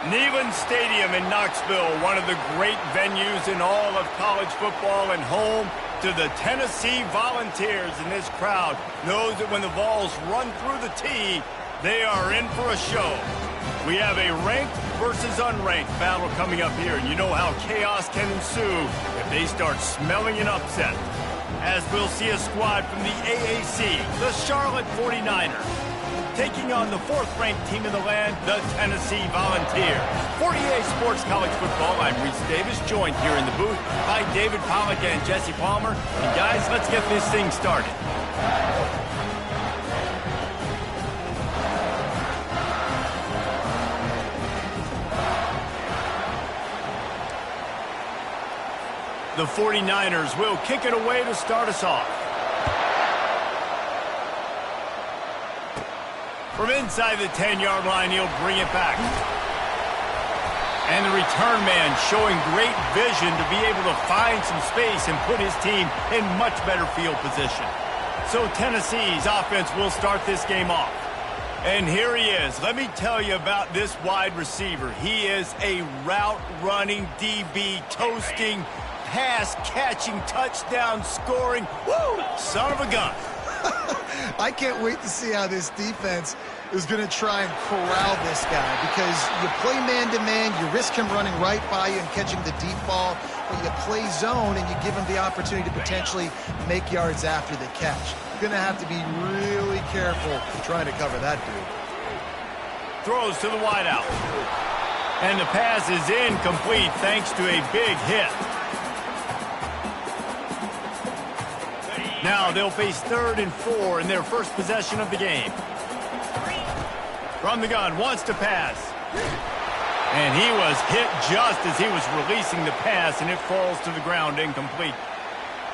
Neyland Stadium in Knoxville, one of the great venues in all of college football and home to the Tennessee Volunteers. And this crowd knows that when the balls run through the tee, they are in for a show. We have a ranked versus unranked battle coming up here, and you know how chaos can ensue if they start smelling an upset. As we'll see a squad from the AAC, the Charlotte 49ers, taking on the fourth-ranked team in the land, the Tennessee Volunteers. 48 Sports College Football, I'm Reese Davis, joined here in the booth by David Pollack and Jesse Palmer. And guys, let's get this thing started. The 49ers will kick it away to start us off. From inside the 10-yard line, he'll bring it back. And the return man showing great vision to be able to find some space and put his team in much better field position. So Tennessee's offense will start this game off. And here he is. Let me tell you about this wide receiver. He is a route-running DB, toasting, pass-catching, touchdown-scoring, woo, son of a gun. I can't wait to see how this defense is going to try and corral this guy, because you play man-to-man, you risk him running right by you and catching the deep ball, but you play zone and you give him the opportunity to potentially make yards after the catch. You're going to have to be really careful trying to cover that dude. Throws to the wideout. And the pass is incomplete thanks to a big hit. Now they'll face 3rd and 4 in their first possession of the game. From the gun, wants to pass. And he was hit just as he was releasing the pass, and it falls to the ground incomplete.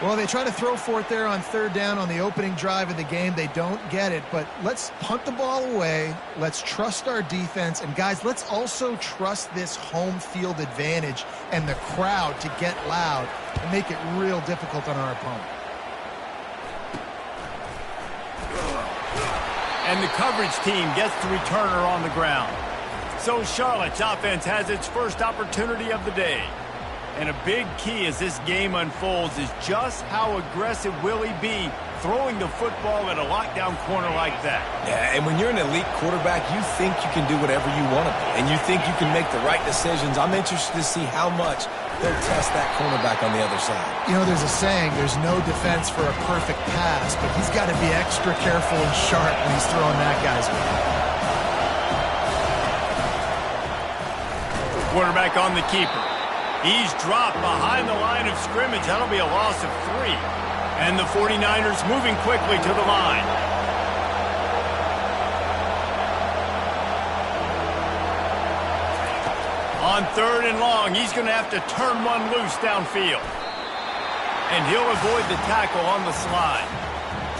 Well, they try to throw for it there on 3rd down on the opening drive of the game. They don't get it, but let's punt the ball away. Let's trust our defense. And, guys, let's also trust this home field advantage and the crowd to get loud and make it real difficult on our opponent. And the coverage team gets the returner on the ground. So Charlotte's offense has its first opportunity of the day. And a big key as this game unfolds is just how aggressive will he be throwing the football at a lockdown corner like that. Yeah, and when you're an elite quarterback, you think you can do whatever you want to do. And you think you can make the right decisions. I'm interested to see how much they'll test that cornerback on the other side. You know, there's a saying, there's no defense for a perfect pass, but he's got to be extra careful and sharp when he's throwing that guy's way. Quarterback on the keeper. He's dropped behind the line of scrimmage. That'll be a loss of 3. And the 49ers moving quickly to the line. On 3rd and long, he's going to have to turn one loose downfield. And he'll avoid the tackle on the slide.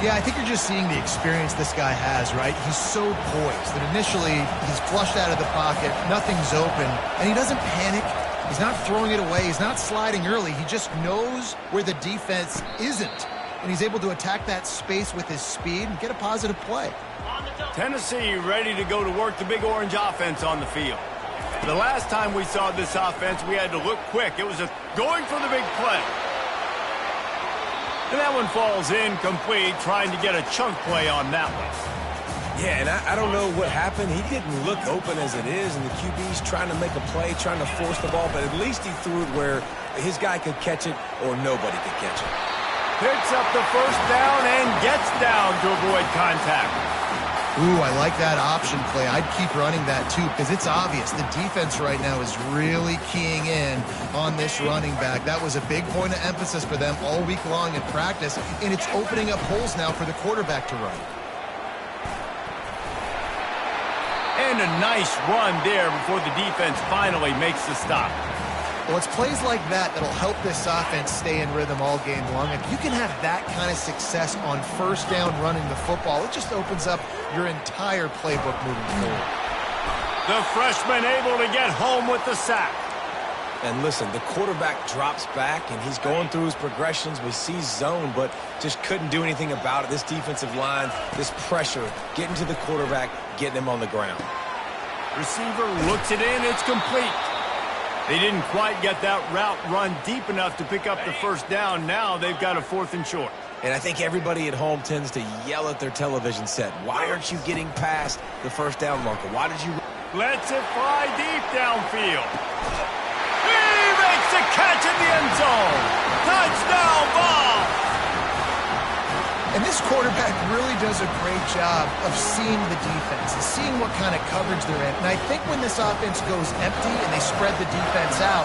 Yeah, I think you're just seeing the experience this guy has, right? He's so poised that initially he's flushed out of the pocket, nothing's open, and he doesn't panic. He's not throwing it away. He's not sliding early. He just knows where the defense isn't, and he's able to attack that space with his speed and get a positive play. Tennessee ready to go to work the Big Orange offense on the field. The last time we saw this offense, we had to look quick. It was going for the big play. And that one falls incomplete, trying to get a chunk play on that one. Yeah, and I don't know what happened. He didn't look open as it is, and the QB's trying to make a play, trying to force the ball, but at least he threw it where his guy could catch it or nobody could catch it. Picks up the first down and gets down to avoid contact. Ooh, I like that option play. I'd keep running that too because it's obvious. The defense right now is really keying in on this running back. That was a big point of emphasis for them all week long in practice, and it's opening up holes now for the quarterback to run. And a nice run there before the defense finally makes the stop. Well, it's plays like that that'll help this offense stay in rhythm all game long. If you can have that kind of success on first down running the football, it just opens up your entire playbook moving forward. The freshman able to get home with the sack. And listen, the quarterback drops back, and he's going through his progressions. We see zone, but just couldn't do anything about it. This defensive line, this pressure, getting to the quarterback, getting him on the ground. Receiver looks it in. It's complete. They didn't quite get that route run deep enough to pick up the first down. Now they've got a 4th and short. And I think everybody at home tends to yell at their television set. Why aren't you getting past the first down marker? Why did you... Lets it fly deep downfield. He makes the catch in the end zone. Touchdown ball. And this quarterback really does a great job of seeing the defense and seeing what kind of coverage they're in. And I think when this offense goes empty and they spread the defense out,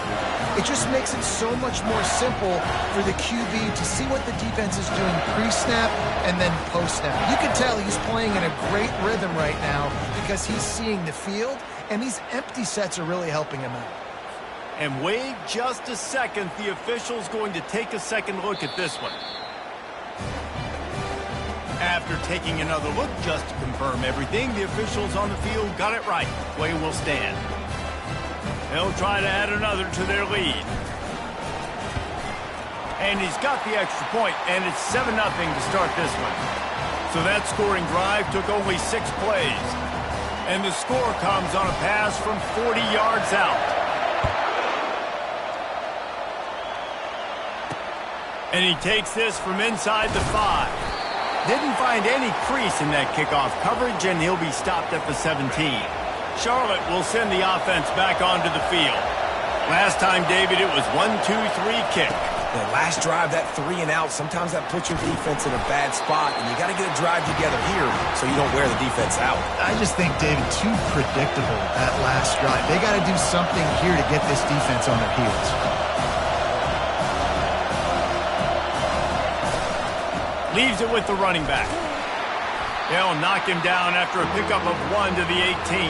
it just makes it so much more simple for the QB to see what the defense is doing pre-snap and then post-snap. You can tell he's playing in a great rhythm right now because he's seeing the field, and these empty sets are really helping him out. And wait just a second. The official's going to take a second look at this one. After taking another look just to confirm everything, the officials on the field got it right. Play will stand. They'll try to add another to their lead. And he's got the extra point, and it's 7-0 to start this one. So that scoring drive took only 6 plays. And the score comes on a pass from 40 yards out. And he takes this from inside the 5. Didn't find any crease in that kickoff coverage, and he'll be stopped at the 17. Charlotte will send the offense back onto the field. Last time, David, it was 1-2-3 kick. The last drive, that 3 and out, sometimes that puts your defense in a bad spot, and you got to get a drive together here so you don't wear the defense out. I just think, David, too predictable that last drive. They got to do something here to get this defense on their heels. Leaves it with the running back. They'll knock him down after a pickup of 1 to the 18.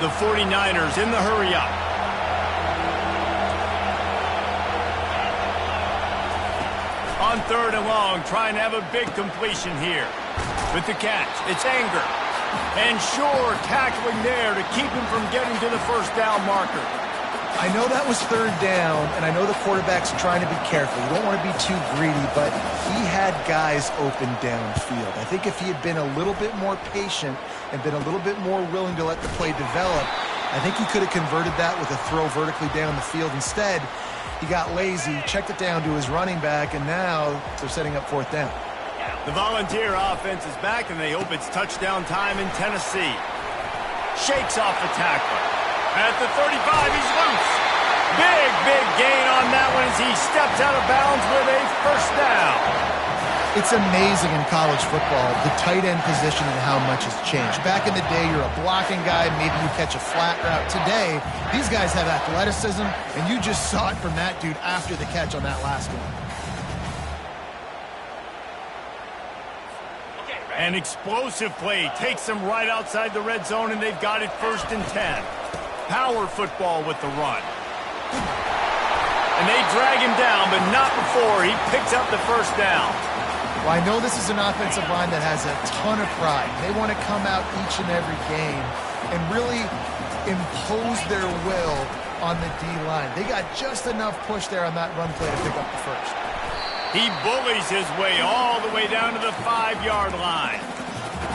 The 49ers in the hurry up. On 3rd and long, trying to have a big completion here. With the catch, it's Anger. And Shore tackling there to keep him from getting to the first down marker. I know that was 3rd down, and I know the quarterback's trying to be careful. You don't want to be too greedy, but he had guys open downfield. I think if he had been a little bit more patient and been a little bit more willing to let the play develop, I think he could have converted that with a throw vertically down the field. Instead, he got lazy, checked it down to his running back, and now they're setting up 4th down. The Volunteer offense is back, and they hope it's touchdown time in Tennessee. Shakes off the tackler. At the 35, he's loose. Big gain on that one as he steps out of bounds with a first down. It's amazing in college football, the tight end position and how much has changed. Back in the day, you're a blocking guy, maybe you catch a flat route. Today, these guys have athleticism, and you just saw it from that dude after the catch on that last one. An explosive play takes them right outside the red zone, and they've got it 1st and 10. Power football with the run. And they drag him down, but not before he picks up the first down. Well, I know this is an offensive line that has a ton of pride. They want to come out each and every game and really impose their will on the D-line. They got just enough push there on that run play to pick up the first. He bullies his way all the way down to the 5-yard line.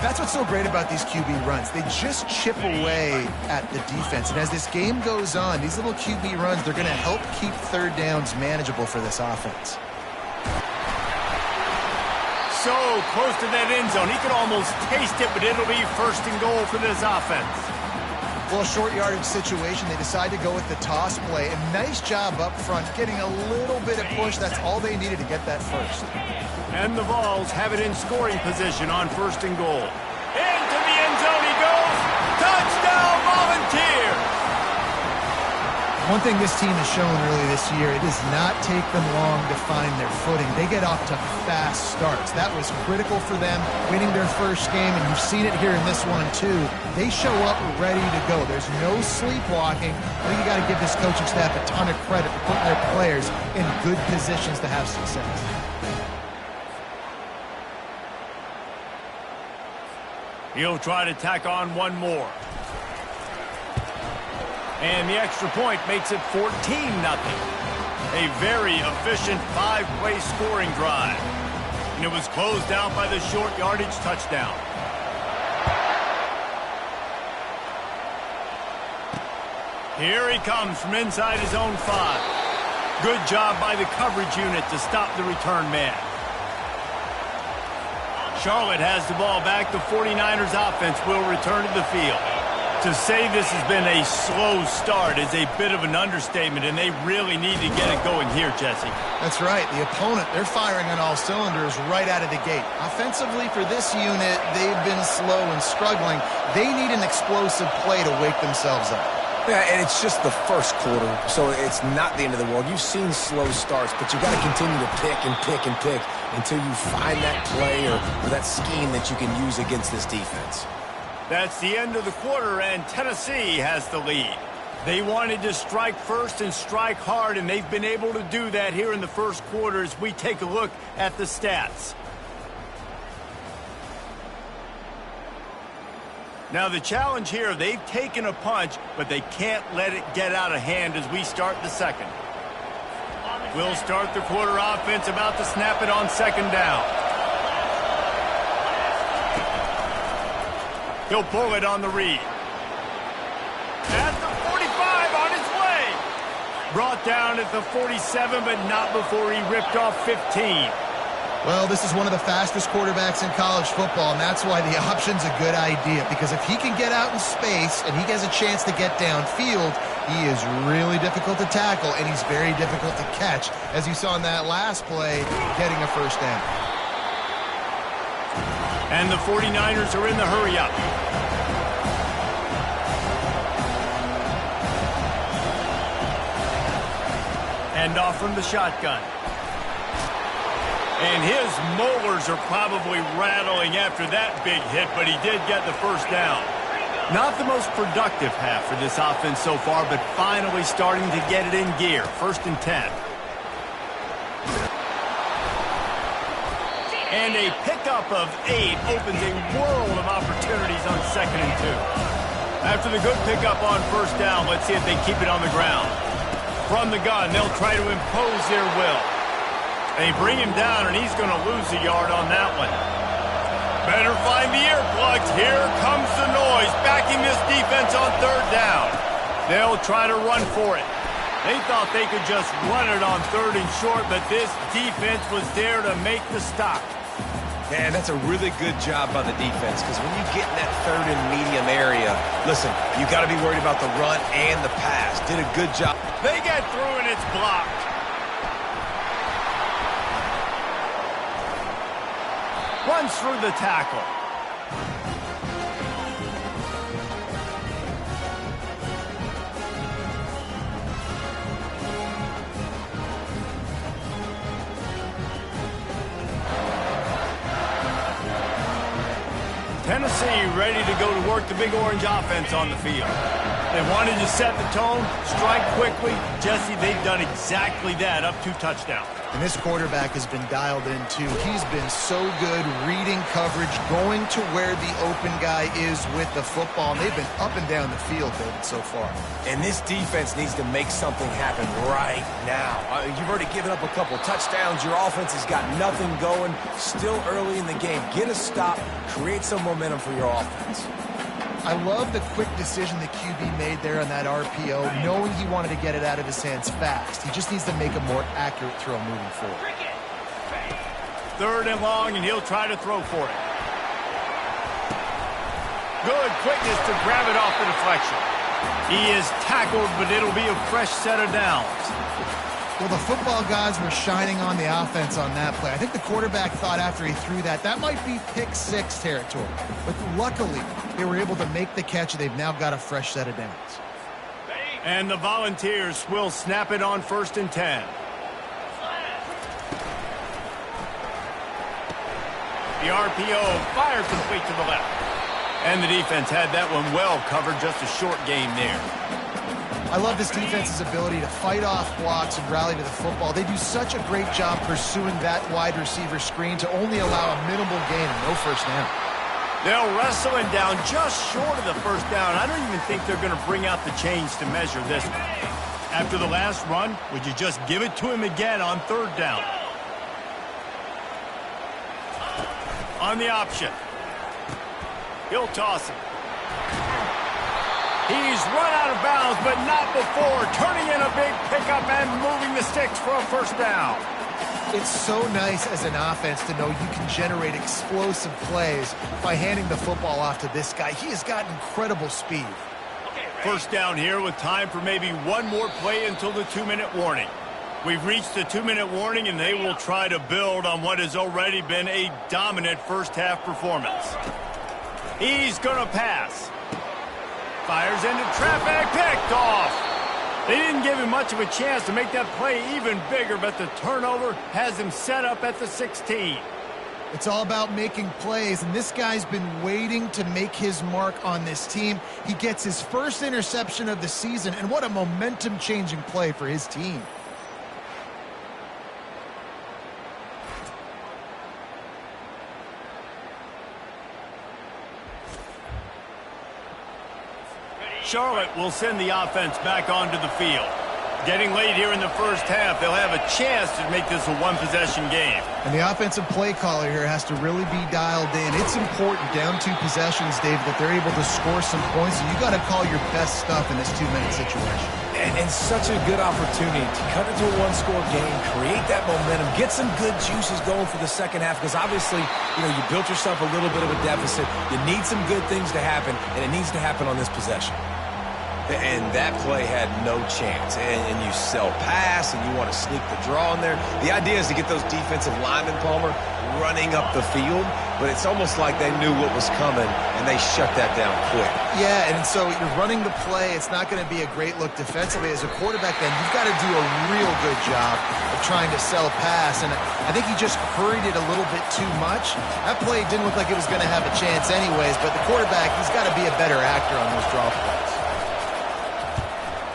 That's what's so great about these QB runs. They just chip away at the defense. And as this game goes on, these little QB runs, they're going to help keep 3rd downs manageable for this offense. So close to that end zone. He could almost taste it, but it'll be 1st and goal for this offense. Well, short yardage situation, they decide to go with the toss play. And nice job up front, getting a little bit of push. That's all they needed to get that first. And the Vols have it in scoring position on 1st and goal. Into the end Volunteers. One thing this team has shown early this year, it does not take them long to find their footing. They get off to fast starts. That was critical for them, winning their first game, and you've seen it here in this one too. They show up ready to go. There's no sleepwalking. I think you got to give this coaching staff a ton of credit for putting their players in good positions to have success. He'll try to tack on one more. And the extra point makes it 14-0. A very efficient 5-play scoring drive. And it was closed out by the short yardage touchdown. Here he comes from inside his own 5. Good job by the coverage unit to stop the return man. Charlotte has the ball back. The 49ers offense will return to the field. To say this has been a slow start is a bit of an understatement, and they really need to get it going here, Jesse. That's right. The opponent, they're firing on all cylinders right out of the gate. Offensively for this unit, they've been slow and struggling. They need an explosive play to wake themselves up. Yeah, and it's just the first quarter, so it's not the end of the world. You've seen slow starts, but you got to continue to pick and pick and pick until you find that play or that scheme that you can use against this defense. That's the end of the quarter, and Tennessee has the lead. They wanted to strike first and strike hard, and they've been able to do that here in the first quarter as we take a look at the stats. Now the challenge here, they've taken a punch, but they can't let it get out of hand as we start the second. We'll start the quarter offense, about to snap it on second down. He'll pull it on the read. At the 45, on his way. Brought down at the 47, but not before he ripped off 15. Well, this is one of the fastest quarterbacks in college football, and that's why the option's a good idea, because if he can get out in space and he has a chance to get downfield, he is really difficult to tackle, and he's very difficult to catch, as you saw in that last play, getting a first down. And the 49ers are in the hurry-up. Hand off from the shotgun. And his molars are probably rattling after that big hit, but he did get the first down. Not the most productive half for this offense so far, but finally starting to get it in gear. 1st and 10. And a pickup of 8 opens a world of opportunities on 2nd and 2. After the good pickup on 1st down, let's see if they keep it on the ground. From the gun, they'll try to impose their will. They bring him down, and he's going to lose a yard on that one. Better find the earplugs. Here comes the noise, backing this defense on 3rd down. They'll try to run for it. They thought they could just run it on 3rd and short, but this defense was there to make the stop. Man, that's a really good job by the defense, because when you get in that 3rd and medium area, listen, you got to be worried about the run and the pass. Did a good job. They get through, and it's blocked. Runs through the tackle. Tennessee ready to go to work the Big Orange offense on the field. They wanted to set the tone, strike quickly. Jesse, they've done exactly that, up 2 touchdowns. And this quarterback has been dialed in, too. He's been so good reading coverage, going to where the open guy is with the football. And they've been up and down the field, David, so far. And this defense needs to make something happen right now. You've already given up a couple touchdowns. Your offense has got nothing going. Still early in the game. Get a stop. Create some momentum for your offense. I love the quick decision the QB made there on that RPO, knowing he wanted to get it out of his hands fast. He just needs to make a more accurate throw moving forward. 3rd and long, and he'll try to throw for it. Good quickness to grab it off the deflection. He is tackled, but it'll be a fresh set of downs. Well, the football gods were shining on the offense on that play. I think the quarterback thought after he threw that, that might be pick six territory. But luckily, they were able to make the catch. They've now got a fresh set of downs. And the Volunteers will snap it on 1st and 10. The RPO fired complete to the left. And the defense had that one well covered, just a short gain there. I love this defense's ability to fight off blocks and rally to the football. They do such a great job pursuing that wide receiver screen to only allow a minimal gain and no first down. They'll wrestle him down just short of the first down. I don't even think they're going to bring out the chains to measure this one. After the last run, would you just give it to him again on 3rd down? On the option. He'll toss it. He's run out of bounds, but not before turning in a big pickup and moving the sticks for a first down. It's so nice as an offense to know you can generate explosive plays by handing the football off to this guy. He has got incredible speed. First down here with time for maybe one more play until the 2-minute warning. We've reached the 2-minute warning, and they will try to build on what has already been a dominant first-half performance. He's going to pass. Fires into traffic, picked off. They didn't give him much of a chance to make that play even bigger, but the turnover has him set up at the 16. It's all about making plays, and this guy's been waiting to make his mark on this team. He gets his first interception of the season, and what a momentum-changing play for his team. Charlotte will send the offense back onto the field. Getting late here in the first half, they'll have a chance to make this a one-possession game. And the offensive play caller here has to really be dialed in. It's important down 2 possessions, Dave, that they're able to score some points. And you got to call your best stuff in this 2-minute situation. And such a good opportunity to cut into a one-score game, create that momentum, get some good juices going for the second half. Because obviously, you built yourself a little bit of a deficit. You need some good things to happen, and it needs to happen on this possession. And that play had no chance. And you sell pass, and you want to sneak the draw in there. The idea is to get those defensive linemen, Palmer, running up the field. But it's almost like they knew what was coming, and they shut that down quick. Yeah, and so you're running the play. It's not going to be a great look defensively. As a quarterback, then, you've got to do a real good job of trying to sell pass. And I think he just hurried it a little bit too much. That play didn't look like it was going to have a chance anyways. But the quarterback, he's got to be a better actor on those draw plays.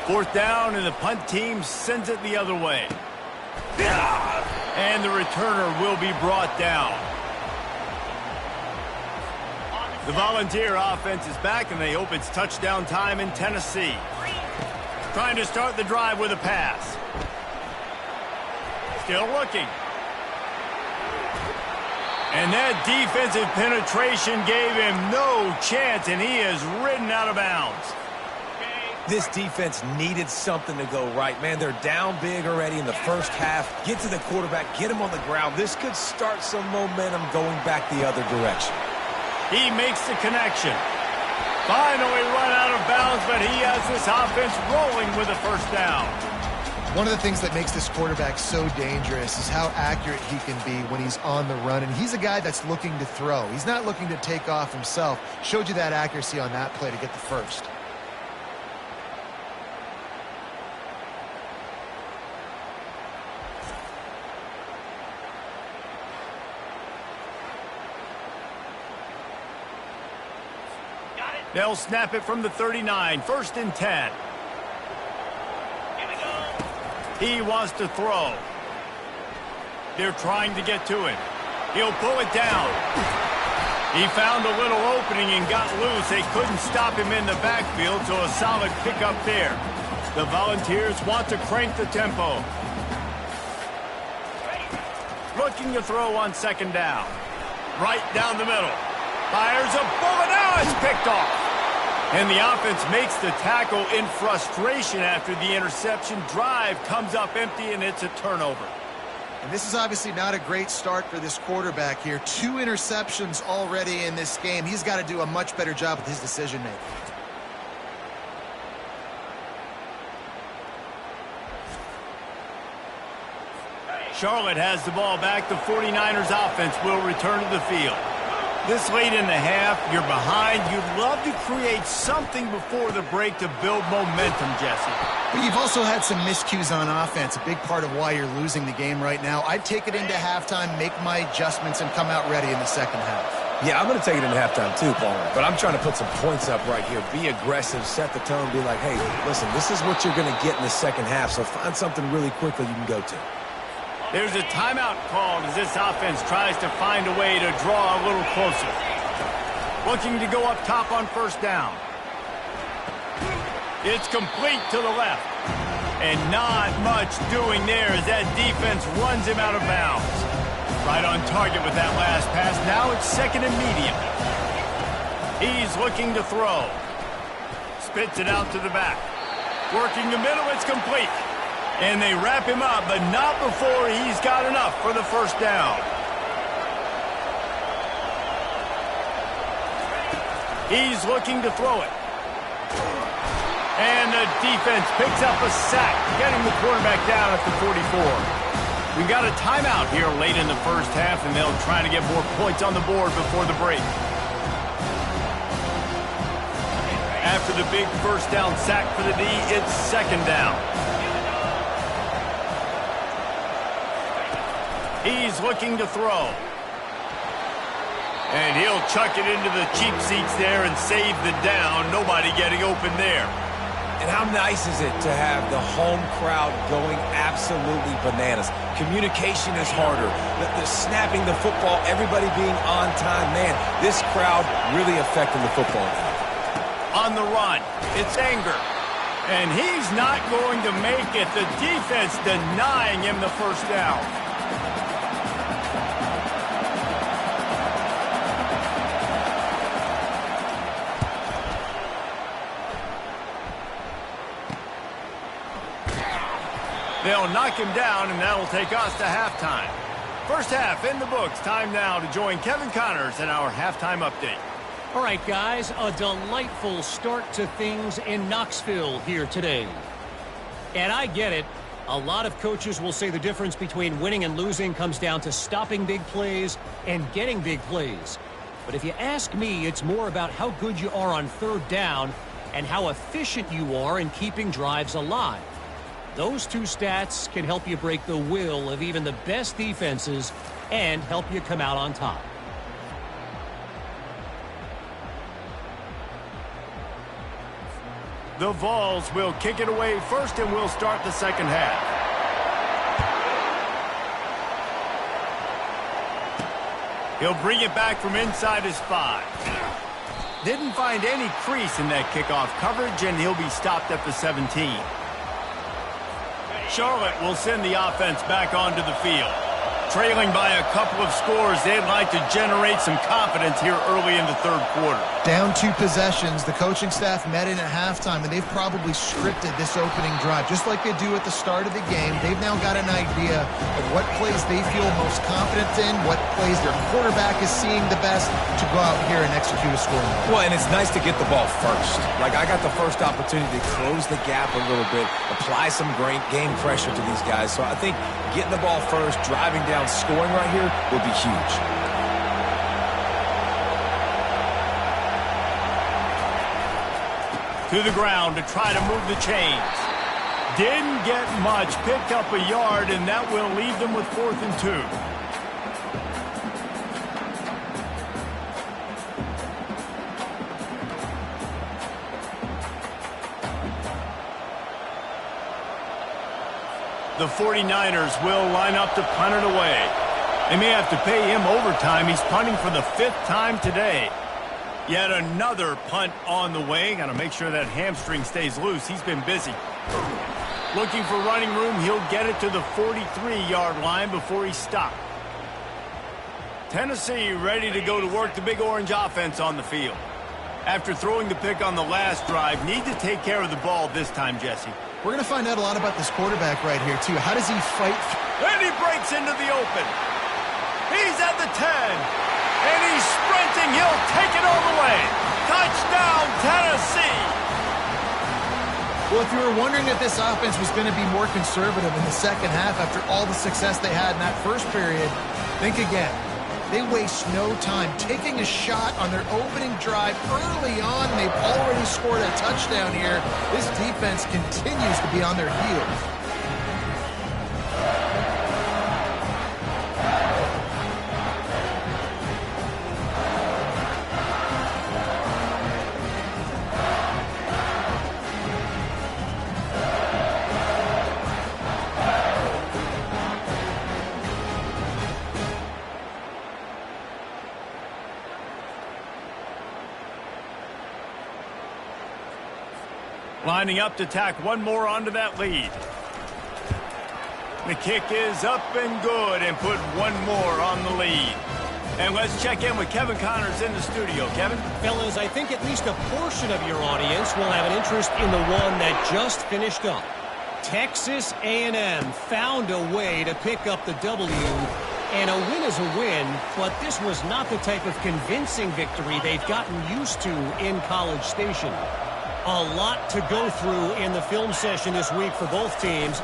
4th down, and the punt team sends it the other way. And the returner will be brought down. The Volunteer offense is back, and they hope it's touchdown time in Tennessee. Trying to start the drive with a pass. Still looking. And that defensive penetration gave him no chance, and he is ridden out of bounds. This defense needed something to go right. Man, they're down big already in the first half. Get to the quarterback, get him on the ground. This could start some momentum going back the other direction. He makes the connection. Finally run out of bounds, but he has this offense rolling with a first down. One of the things that makes this quarterback so dangerous is how accurate he can be when he's on the run. And he's a guy that's looking to throw. He's not looking to take off himself. Showed you that accuracy on that play to get the first. They'll snap it from the 39, 1st and 10. Here we go. He wants to throw. They're trying to get to him. He'll pull it down. He found a little opening and got loose. They couldn't stop him in the backfield, so a solid pickup there. The Volunteers want to crank the tempo. Looking to throw on 2nd down. Right down the middle. Fires a bullet. Now it's picked off. And the offense makes the tackle in frustration after the interception. Drive comes up empty, and it's a turnover. And this is obviously not a great start for this quarterback here. 2 interceptions already in this game. He's got to do a much better job with his decision-making. Charlotte has the ball back. The 49ers offense will return to the field. This late in the half, you're behind. You'd love to create something before the break to build momentum, Jesse. But you've also had some miscues on offense, a big part of why you're losing the game right now. I'd take it into halftime, make my adjustments, and come out ready in the second half. Yeah, I'm going to take it into halftime too, Palmer. But I'm trying to put some points up right here. Be aggressive, set the tone, be like, hey, listen, this is what you're going to get in the second half, so find something really quickly you can go to. There's a timeout called as this offense tries to find a way to draw a little closer. Looking to go up top on first down. It's complete to the left. And not much doing there as that defense runs him out of bounds. Right on target with that last pass. Now it's second and medium. He's looking to throw. Spits it out to the back. Working the middle, it's complete. And they wrap him up, but not before he's got enough for the first down. He's looking to throw it. And the defense picks up a sack, getting the quarterback down at the 44. We've got a timeout here late in the first half, and they'll try to get more points on the board before the break. After the big first down sack for the D, it's second down. He's looking to throw. And he'll chuck it into the cheap seats there and save the down. Nobody getting open there. And how nice is it to have the home crowd going absolutely bananas? Communication is harder. The snapping the football, everybody being on time. Man, this crowd really affecting the football game. On the run, it's Anger. And he's not going to make it. The defense denying him the first down. They'll knock him down, and that'll take us to halftime. First half in the books. Time now to join Kevin Connors in our halftime update. All right, guys, a delightful start to things in Knoxville here today. And I get it. A lot of coaches will say the difference between winning and losing comes down to stopping big plays and getting big plays. But if you ask me, it's more about how good you are on third down and how efficient you are in keeping drives alive. Those two stats can help you break the will of even the best defenses and help you come out on top. The Vols will kick it away first, and we'll start the second half. He'll bring it back from inside his 5. Didn't find any crease in that kickoff coverage, and he'll be stopped at the 17. Charlotte will send the offense back onto the field. Trailing by a couple of scores, they'd like to generate some confidence here early in the third quarter. Down 2 possessions, the coaching staff met in at halftime, and they've probably scripted this opening drive. Just like they do at the start of the game, they've now got an idea of what plays they feel most confident in, what plays their quarterback is seeing the best to go out here and execute a scoring drive. Well, and it's nice to get the ball first. Like, I got the first opportunity to close the gap a little bit, apply some great game pressure to these guys. So I think getting the ball first, driving down, scoring right here will be huge. To the ground to try to move the chains. Didn't get much, picked up a yard, and that will leave them with 4th and 2. The 49ers will line up to punt it away. They may have to pay him overtime. He's punting for the 5th time today. Yet another punt on the way. Got to make sure that hamstring stays loose. He's been busy. Looking for running room. He'll get it to the 43-yard line before he's stopped. Tennessee ready to go to work the Big Orange offense on the field. After throwing the pick on the last drive, need to take care of the ball this time, Jesse. We're going to find out a lot about this quarterback right here, too. How does he fight? And he breaks into the open. He's at the 10. And he's sprinting. He'll take it all the way. Touchdown, Tennessee. Well, if you were wondering if this offense was going to be more conservative in the second half after all the success they had in that first period, think again. They waste no time taking a shot on their opening drive early on. They've already scored a touchdown here. This defense continues to be on their heels. Lining up to tack one more onto that lead. The kick is up and good and put one more on the lead. And let's check in with Kevin Connors in the studio. Kevin? Fellas, I think at least a portion of your audience will have an interest in the one that just finished up. Texas A&M found a way to pick up the W, and a win is a win, but this was not the type of convincing victory they've gotten used to in College Station. A lot to go through in the film session this week for both teams.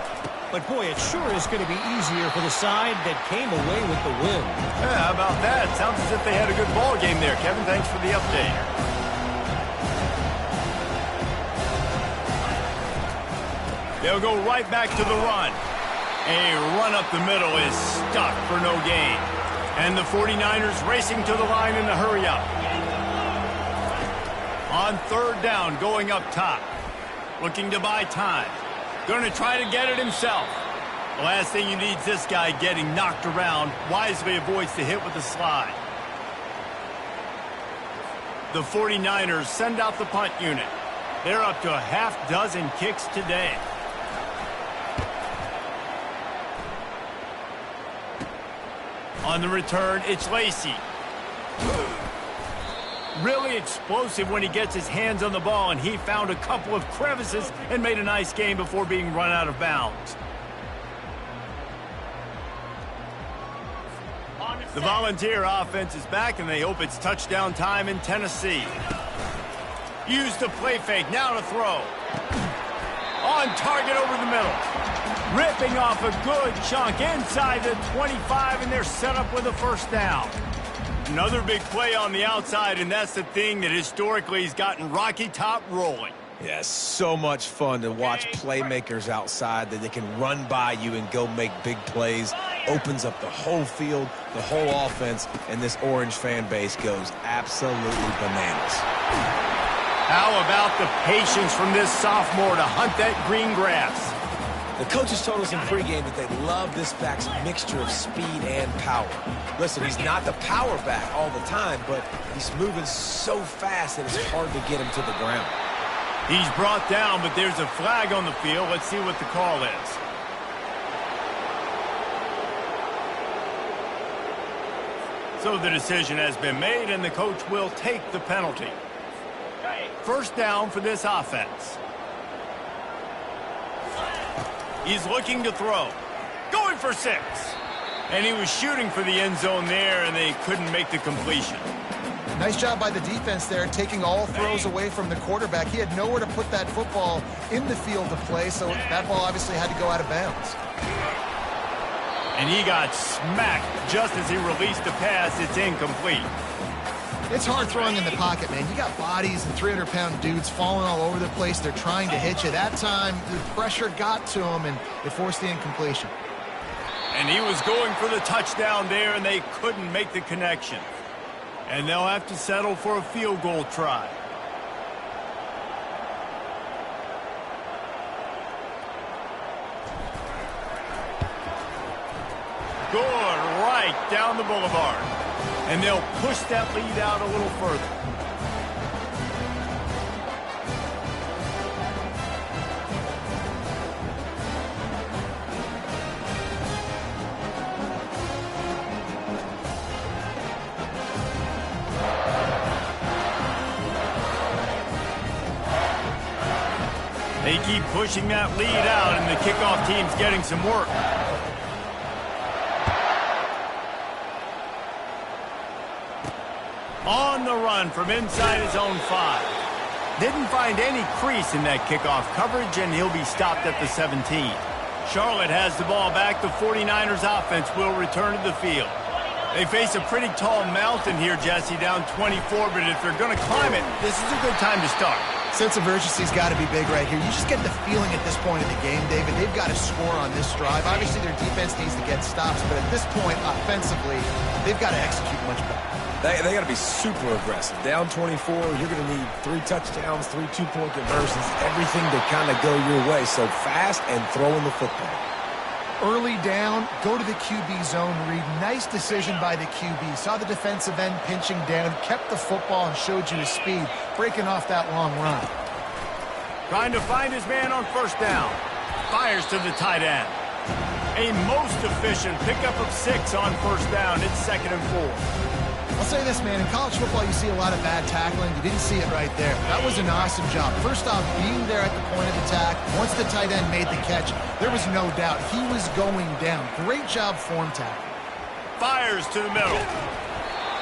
But, boy, it sure is going to be easier for the side that came away with the win. Yeah, how about that? Sounds as if they had a good ball game there, Kevin. Thanks for the update. They'll go right back to the run. A run up the middle is stuck for no gain. And the 49ers racing to the line in the hurry-up. On third down, going up top. Looking to buy time. Going to try to get it himself. The last thing you need is this guy getting knocked around. Wisely avoids the hit with the slide. The 49ers send out the punt unit. They're up to a half dozen kicks today. On the return, it's Lacey. Really explosive when he gets his hands on the ball, and he found a couple of crevices and made a nice game before being run out of bounds. The Volunteer offense is back, and they hope it's touchdown time in Tennessee. Use the play fake, now to throw. On target over the middle. Ripping off a good chunk inside the 25, and they're set up with a first down. Another big play on the outside, and that's the thing that historically has gotten Rocky Top rolling. Yeah, so much fun to watch playmakers outside that they can run by you and go make big plays. Opens up the whole field, the whole offense, and this Orange fan base goes absolutely bananas. How about the patience from this sophomore to hunt that green grass? The coaches told us in pregame that they love this back's mixture of speed and power. Listen, he's not the power back all the time, but he's moving so fast that it's hard to get him to the ground. He's brought down, but there's a flag on the field. Let's see what the call is. So the decision has been made, and the coach will take the penalty. First down for this offense. He's looking to throw. Going for 6. And he was shooting for the end zone there, and they couldn't make the completion. Nice job by the defense there, taking all throws away from the quarterback. He had nowhere to put that football in the field to play, so that ball obviously had to go out of bounds. And he got smacked just as he released the pass. It's incomplete. It's hard throwing in the pocket, man. You got bodies and 300-pound dudes falling all over the place. They're trying to hit you. That time, the pressure got to him, and it forced the incompletion. And he was going for the touchdown there, and they couldn't make the connection. And they'll have to settle for a field goal try. Good, right down the boulevard. And they'll push that lead out a little further. They keep pushing that lead out, and the kickoff team's getting some work. On the run from inside his own 5. Didn't find any crease in that kickoff coverage, and he'll be stopped at the 17. Charlotte has the ball back. The 49ers offense will return to the field. They face a pretty tall mountain here, Jesse, down 24, but if they're going to climb it, this is a good time to start. Sense of urgency's got to be big right here. You just get the feeling at this point in the game, David, they've got to score on this drive. Obviously, their defense needs to get stops, but at this point, offensively, they've got to execute much better. They got to be super aggressive. Down 24, you're going to need 3 touchdowns, 3 two-point conversions, everything to kind of go your way. So fast and throwing the football. Early down, go to the QB zone, Reed. Nice decision by the QB. Saw the defensive end pinching down, kept the football, and showed you his speed, breaking off that long run. Trying to find his man on first down. Fires to the tight end. A most efficient pickup of 6 on first down. It's 2nd and 4. I'll say this, man. In college football, you see a lot of bad tackling. You didn't see it right there. That was an awesome job. First off, being there at the point of attack. Once the tight end made the catch, there was no doubt he was going down. Great job form tackling. Fires to the middle.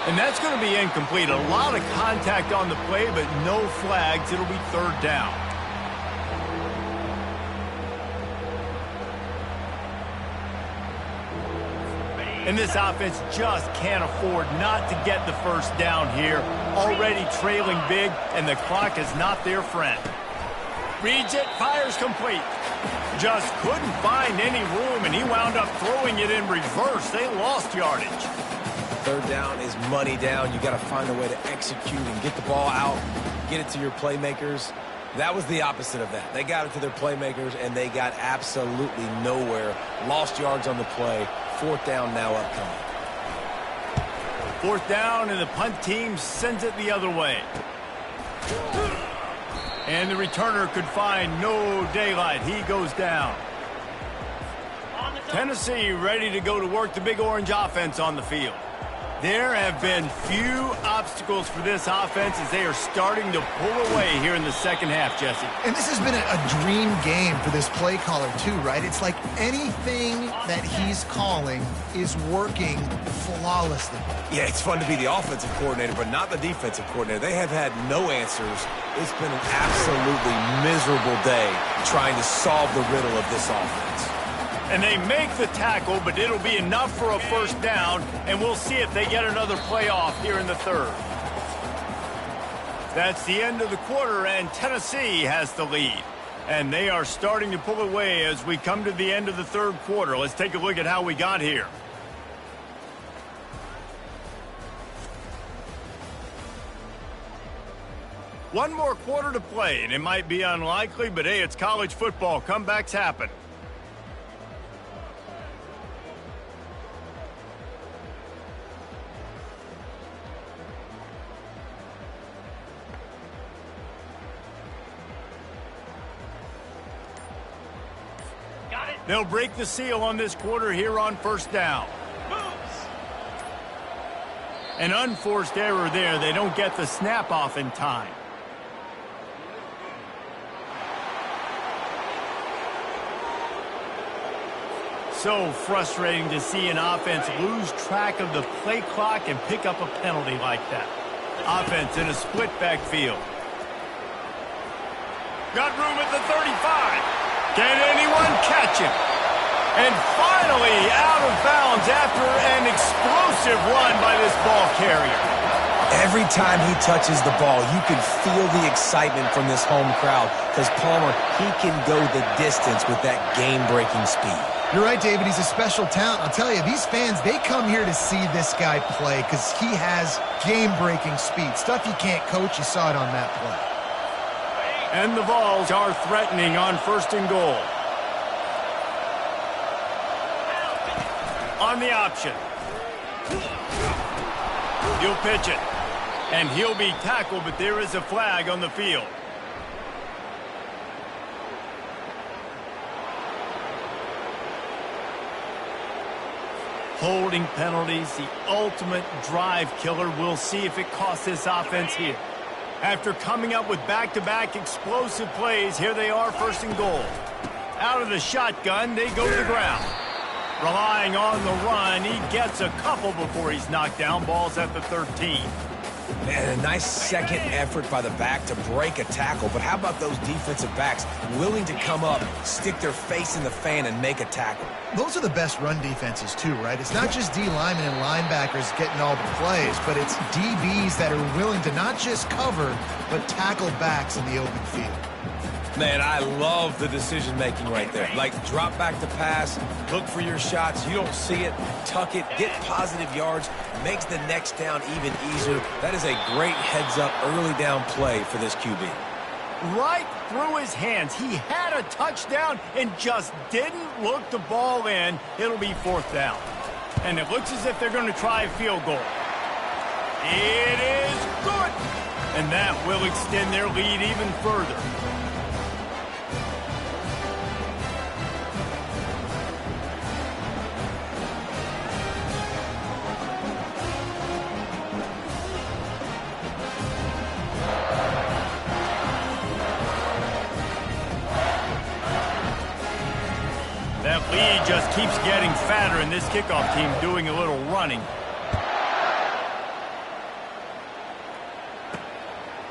And that's going to be incomplete. A lot of contact on the play, but no flags. It'll be 3rd down. And this offense just can't afford not to get the first down here. Already trailing big, and the clock is not their friend. Reads it, fires complete. Just couldn't find any room, and he wound up throwing it in reverse. They lost yardage. 3rd down is money down. You got to find a way to execute and get the ball out, get it to your playmakers. That was the opposite of that. They got it to their playmakers, and they got absolutely nowhere. Lost yards on the play. 4th down now upcoming. 4th down, and the punt team sends it the other way. And the returner could find no daylight. He goes down. Tennessee ready to go to work, the Big Orange offense on the field. There have been few obstacles for this offense as they are starting to pull away here in the second half, Jesse. And this has been a dream game for this play caller, too, right? It's like anything that he's calling is working flawlessly. Yeah, it's fun to be the offensive coordinator, but not the defensive coordinator. They have had no answers. It's been an absolutely miserable day trying to solve the riddle of this offense. And they make the tackle, but it'll be enough for a first down, and we'll see if they get another playoff here in the 3rd. That's the end of the quarter, and Tennessee has the lead. And they are starting to pull away as we come to the end of the 3rd quarter. Let's take a look at how we got here. One more quarter to play, and it might be unlikely, but hey, it's college football. Comebacks happen. They'll break the seal on this quarter here on first down. An unforced error there. They don't get the snap off in time. So frustrating to see an offense lose track of the play clock and pick up a penalty like that. Offense in a split backfield. Got room at the 35. Can anyone catch him? And finally out of bounds after an explosive run by this ball carrier. Every time he touches the ball, you can feel the excitement from this home crowd because Palmer, he can go the distance with that game-breaking speed. You're right, David. He's a special talent. I'll tell you, these fans, they come here to see this guy play because he has game-breaking speed. Stuff you can't coach. You saw it on that play. And the Vols are threatening on 1st and goal. On the option. He'll pitch it. And he'll be tackled, but there is a flag on the field. Holding penalties, the ultimate drive killer. We'll see if it costs this offense here. After coming up with back-to-back explosive plays, here they are, 1st and goal. Out of the shotgun, they go to the ground. Relying on the run, he gets a couple before he's knocked down. Ball's at the 13. And a nice second effort by the back to break a tackle. But how about those defensive backs willing to come up, stick their face in the fan, and make a tackle? Those are the best run defenses too, right? It's not just D linemen and linebackers getting all the plays, but it's DBs that are willing to not just cover, but tackle backs in the open field. Man, I love the decision-making right there. Like, drop back to pass, look for your shots. You don't see it, tuck it, get positive yards, makes the next down even easier. That is a great heads-up early down play for this QB. Right through his hands. He had a touchdown and just didn't look the ball in. It'll be 4th down. And it looks as if they're going to try a field goal. It is good. And that will extend their lead even further. That lead just keeps getting fatter, and this kickoff team doing a little running.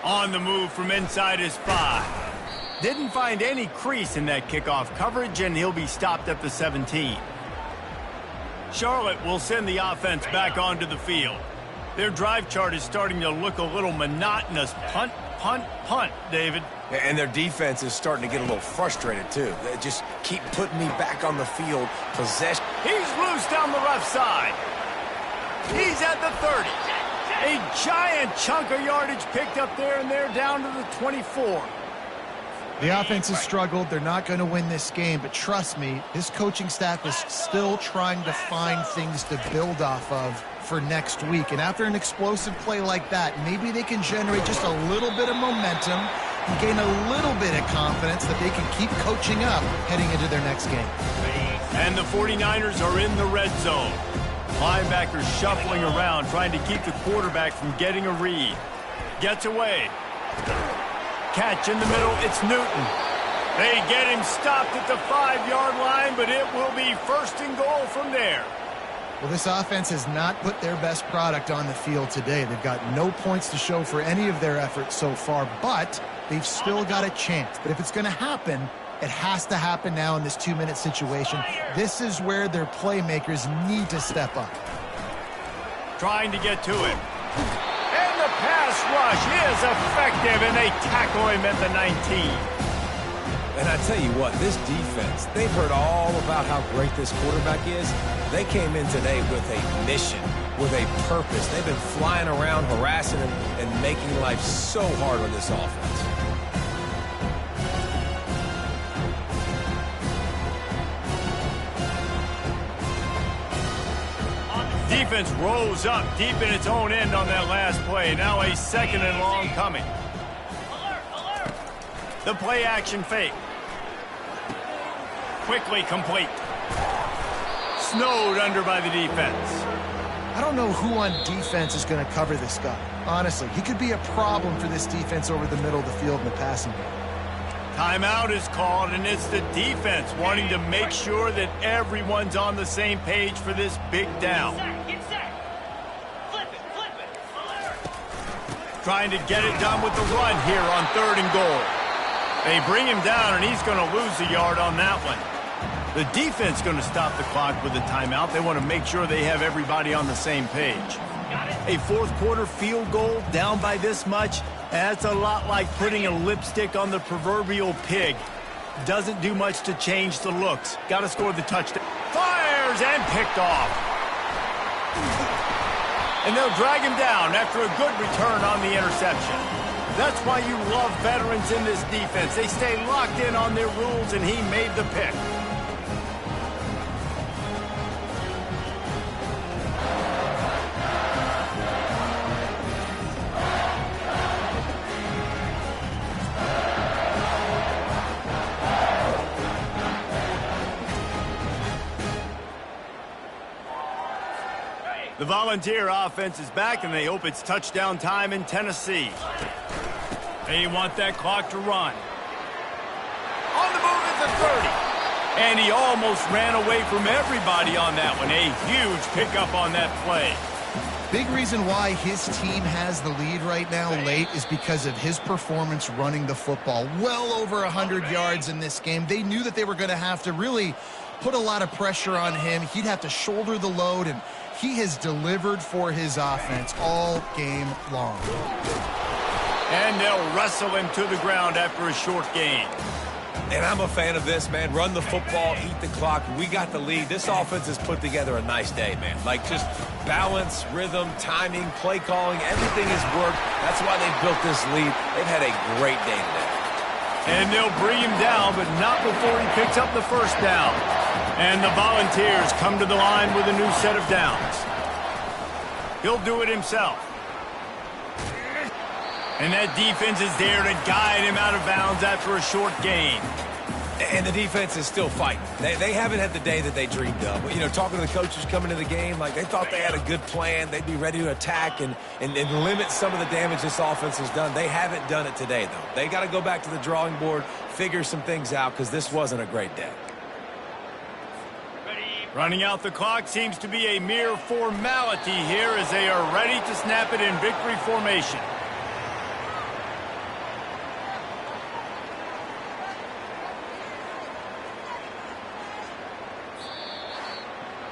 On the move from inside his 5. Didn't find any crease in that kickoff coverage, and he'll be stopped at the 17. Charlotte will send the offense back onto the field. Their drive chart is starting to look a little monotonous. Punt, punt, punt, David. And their defense is starting to get a little frustrated, too. They just keep putting me back on the field. Possession. He's loose down the left side. He's at the 30. A giant chunk of yardage picked up there, and they're down to the 24. The offense has struggled. They're not going to win this game, but trust me, this coaching staff is still trying to find things to build off of for next week. And after an explosive play like that, maybe they can generate just a little bit of momentum and gain a little bit of confidence that they can keep coaching up heading into their next game. And the 49ers are in the red zone. Linebackers shuffling around, trying to keep the quarterback from getting a read. Gets away. Catch in the middle, it's Newton. They get him stopped at the 5-yard line, but it will be 1st and goal from there. Well, this offense has not put their best product on the field today. They've got no points to show for any of their efforts so far, but they've still got a chance. But if it's going to happen, it has to happen now in this 2-minute situation. This is where their playmakers need to step up. Trying to get to him. And the pass rush is effective, and they tackle him at the 19. And I tell you what, this defense, they've heard all about how great this quarterback is. They came in today with a mission, with a purpose. They've been flying around, harassing him, and making life so hard on this offense. Defense rose up deep in its own end on that last play. Now a 2nd and long coming. The play action fake. Quickly complete. Snowed under by the defense. I don't know who on defense is going to cover this guy. Honestly, he could be a problem for this defense over the middle of the field in the passing game. Timeout is called, and it's the defense wanting to make sure that everyone's on the same page for this big down. Get set. Flip it. Trying to get it done with the run here on 3rd and goal. They bring him down, and he's going to lose a yard on that one. The defense going to stop the clock with a timeout. They want to make sure they have everybody on the same page. A 4th quarter field goal down by this much, that's a lot like putting a lipstick on the proverbial pig. Doesn't do much to change the looks. Got to score the touchdown. Fires and picked off. And they'll drag him down after a good return on the interception. That's why you love veterans in this defense. They stay locked in on their rules, and he made the pick. The Volunteer offense is back, and they hope it's touchdown time in Tennessee. They want that clock to run. On the move is the 30. And he almost ran away from everybody on that one. A huge pickup on that play. Big reason why his team has the lead right now late is because of his performance running the football. Well over 100 yards in this game. They knew that they were going to have to really put a lot of pressure on him. He'd have to shoulder the load, and he has delivered for his offense all game long. And they'll wrestle him to the ground after a short gain. And I'm a fan of this, man. Run the football, eat the clock. We got the lead. This offense has put together a nice day, man. Like, just balance, rhythm, timing, play calling, everything has worked. That's why they built this lead. They've had a great day today. And they'll bring him down, but not before he picks up the first down. And the Volunteers come to the line with a new set of downs. He'll do it himself. And that defense is there to guide him out of bounds after a short gain. And the defense is still fighting. They haven't had the day that they dreamed of. You know, talking to the coaches coming into the game, like they thought they had a good plan. They'd be ready to attack and limit some of the damage this offense has done. They haven't done it today, though. They got to go back to the drawing board, figure some things out, because this wasn't a great day. Running out the clock seems to be a mere formality here as they are ready to snap it in victory formation.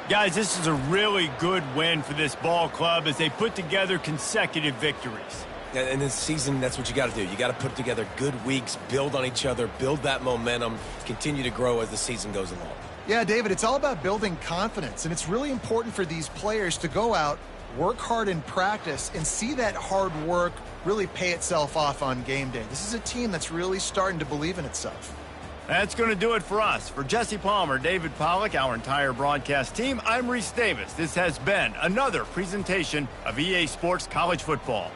Guys, this is a really good win for this ball club as they put together consecutive victories. And this season, that's what you got to do. You got to put together good weeks, build on each other, build that momentum, continue to grow as the season goes along. Yeah, David, it's all about building confidence, and it's really important for these players to go out, work hard in practice, and see that hard work really pay itself off on game day. This is a team that's really starting to believe in itself. That's going to do it for us. For Jesse Palmer, David Pollack, our entire broadcast team, I'm Reese Davis. This has been another presentation of EA Sports College Football.